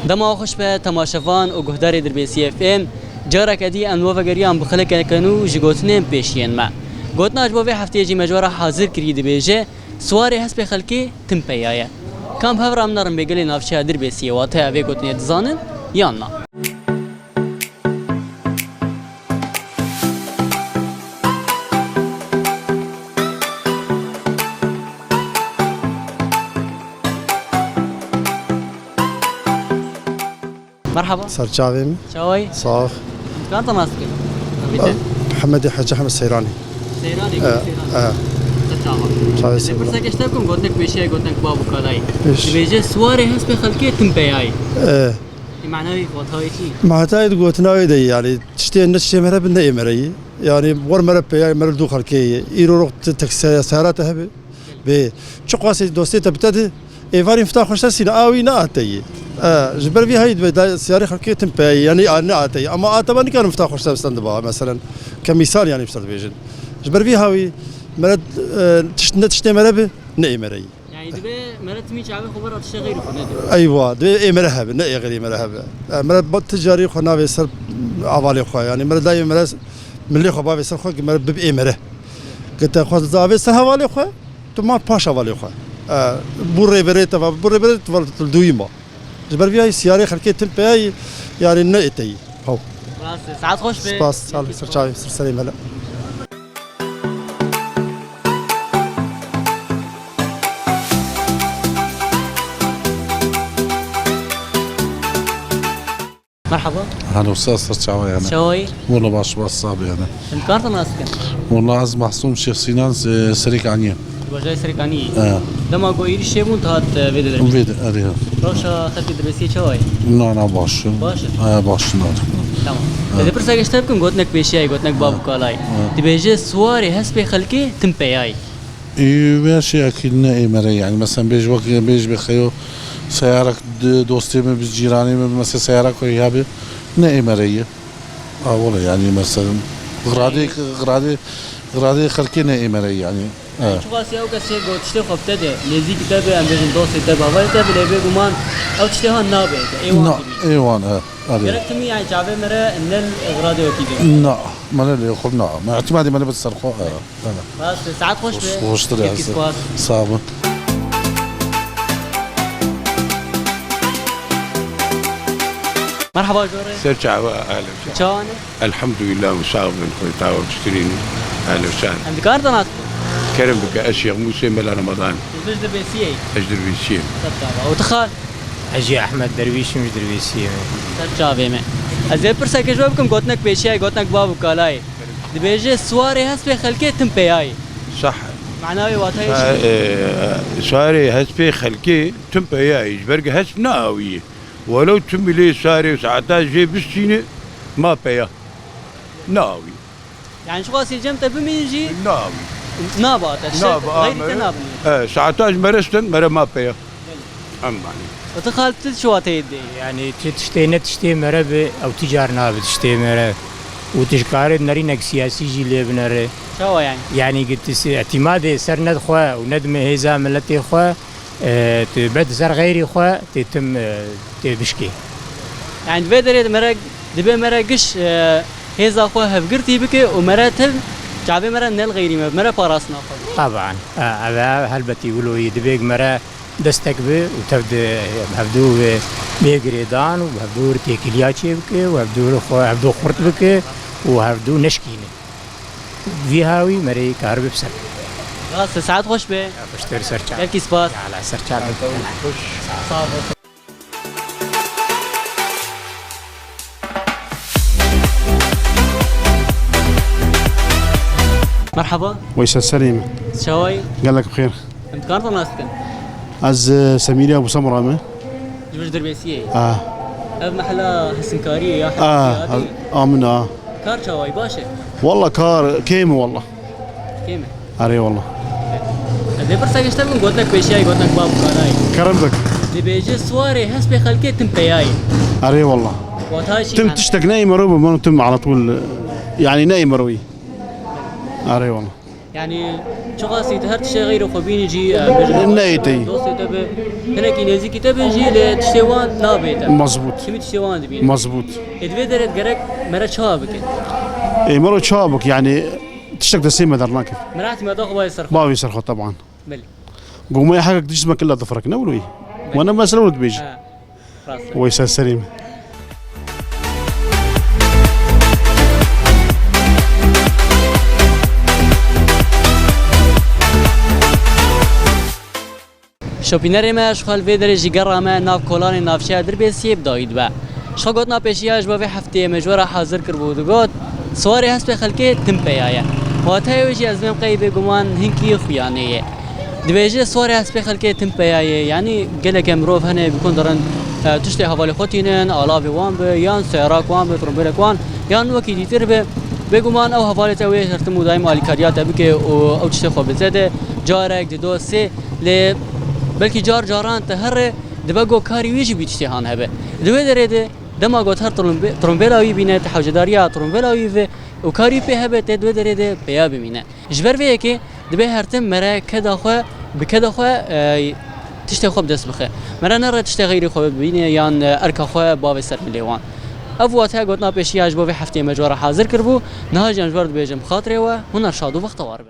دما خوش به تماشاوان و گهداری در BC FM جارا کدی انو وگریان بخلک کنو جگوتنه پیشین ما گوتنا اجبو به هفته جی مجوره حاضر کری دی بیجه سواری هست به خلکی تم پیایه کام هفرام نرم بگلی نافچه در BC واته اوی گوتنی دزانن یا نه مرحبا سرچاویم شوي صاخ كان تماسك محمد حاج احمد السيراني سيراني شاوي برسا كشتاكم قلتك بشيء قلتك بابو كالاي ايش بيجي سواري هس بخلكي تنبياي ايه معناوي فوتاي شي معناتها قوتنا دي يعني تشتي نشتي مرة بنا مري يعني ور مرة بيا مرة دو خلكي يرو رقت تكسي سيارات هبه ب شقاسي دوستي تبتدي ايفاري مفتاح خوش سينا اوي ناتي جبر في هاي سيارة خلكي تنبيا يعني انا اتي اما اتبا كان مفتاح خوش استندبا مثلا كمثال يعني بستد بيجن جبر في هاوي مرة تشتي مرة بنا مري يعني دبي مرة تمي شعبي خبر تشتغل خنادي ايوه دبي مرهب نقي غير مرهب مرة بتجاري خنا بيصير عوالي خو يعني مرة دايما مرة من اللي خو بيصير خو مرة ببقي مرة قلت خو زابي صار حوالي خو تو ما باش حوالي خو بوري بريت دويما جبر فيها سيارة خلكي تنبي يعني نقتي هو خلاص ساعات خوش به باس صار سرچاوي سليم هلا مرحبا هلا وسهلا سرچاوي انا شوي والله باش صعب انا انت كان تماسك والله عز محسوم شيخ سينان سريك عنيه بجاي سريكاني دما قويري شيبون تهات فيدل فيد اريها روشا خلكي در BC شوي لا انا باش باش باش نار تمام اذا برسا كشتاكم قلتنك بشيء قلتنك بابو كالاي تبيجي سواري هس بخلكي تنبياي ماشي اكيد نقي مري يعني مثلا بيجي وقت بيجي بخيو سيارة دوستي من جيراني مثلا سيارة كويها نقي مرية والله يعني مثلا غرادي خلكي نقي مري يعني شو قاسي او كسي قلت تشتي خبتده لذي كتابه ام بيجن دوستي تبع ولا تبع لبي قمان او تشتيها النابه ايوان جركتمي يعني شعبي مرة ان الغرادي وكيده لا ما اللي يخرج نعم ما اعتمادي ما بس سرقوا بس ساعات خوش به خوش طلع صعبه مرحبا جوري سرجع اهلا وسهلا الحمد لله وصعب من خويتا وبشترين اهلا وسهلا عند كارتنا كرم بك اشياء موسى ملا رمضان وجد BC اجدر بيشين وتخال اجي احمد درويش مش درويسي سرچاوي में ازي برسا के जवाब कम गोतनक पेशिया गोतनक बाबू कालाई दबेजे سواري هس पे खलके तुम पे आई صح معناه واتاي ساري هس في خلكي تم بياي برق هس ناوي ولو تم لي ساري ساعتها جي بالسينه ما بيا ناوي يعني شو قاسي جمت بميجي ناوي نابات غير تنابني ساعتها مرستن مره ما بيا اماني وتخال شو واتاي يعني تشتي مرة او تجارنا بتشتي مرة وتشكار نرينك سياسي جي لبنره شو يعني قلت اعتماد سر ند خوا وندم هيزا ملتي خوا تبعد سر غيري خوا تتم تبشكي يعني بدري مرق دبي مرقش هيزا خوا هفقرتي بك ومراتب جابي مرة نل غيري مرة باراسنا طبعا هذا هلبتي يقولوا يدبيق مرة دستك به وتبدا هبدو بيجريدان وهبدو تيكلياتشي بك وهبدو خرط بك وهبدو نشكينه في هاوي مري كهرب بسر خلاص ساعات خوش به بشتري سرچا كيف سباس على سرچا مرحبا ويسا سليم شوي قال لك بخير انت كان تماسك از سميري ابو سمره ما جوج در BC اه محلا حسنكاريه يا حسن امنا كار شوي باشا والله كار كيمه والله كيمه اري والله دي برسا كشتم قلتك بشيء قلتك بابو كالاي كرمتك دي بيجي سواري هس بخلكي تم بياي اري والله واتاي شي تم تشتك نايم مروي ما تم على طول يعني نايم مروي اري والله يعني شغاسي هر شيء غير خبيني جي نايتي دوستي تبع هناك نزيك تبع جي لتشتوان نابيته مظبوط شمت تشتوان دبين مظبوط ادوي درت جرك مرة شابك اي مرة شابك يعني تشتك تسيمة درناك مرات ما ضاق باي صرخ باوي سرخو طبعا بلي قوم يا حاجة جسمك كلها ضفرك نولوي وانا ما سلولك بيجي خلاص ويسا سليم شوپینر ما اشخال وی درجی گرامه ناف کلان نافچه دربی سیب داید با شخوت نا پیشیاش با هفته مجوره حاضر کر بود گفت سواری هست به خلکه تم پیایه و تایوجی از من قیب گمان هنکی خویانه دویجه سواری هست به خلکه تم پیایه یعنی گله کمروف هنه بکن دارن تشتی حوالی خودینن آلاف وان به یان سیراک وان به ترمبیل وان یان وکی دیتر به بگمان او حوالی توی هرتمو دایم آلیکاریات بکه او تشتی خوب زده جارک دو سه ل بلکه جاران تهر دبگو کاری ویجی بیشتهان هبه دوی درده دما گوت هر ترمبیلاوی بینه تحوجداریا ترمبیلاوی و کاری په هبه ته دوی درده بیا بمینه جبر وی که دبی هرتم مره کدا خو بکدا خو تشته خوب دست بخه مره نره تشته غیری خوب بینه یان ارکا خو باو سر ملیوان افوات ها گوتنا پیشیاج بو هفته مجوره حاضر کربو نه جنجبر بیجم خاطره و هنر شادو وقت وارب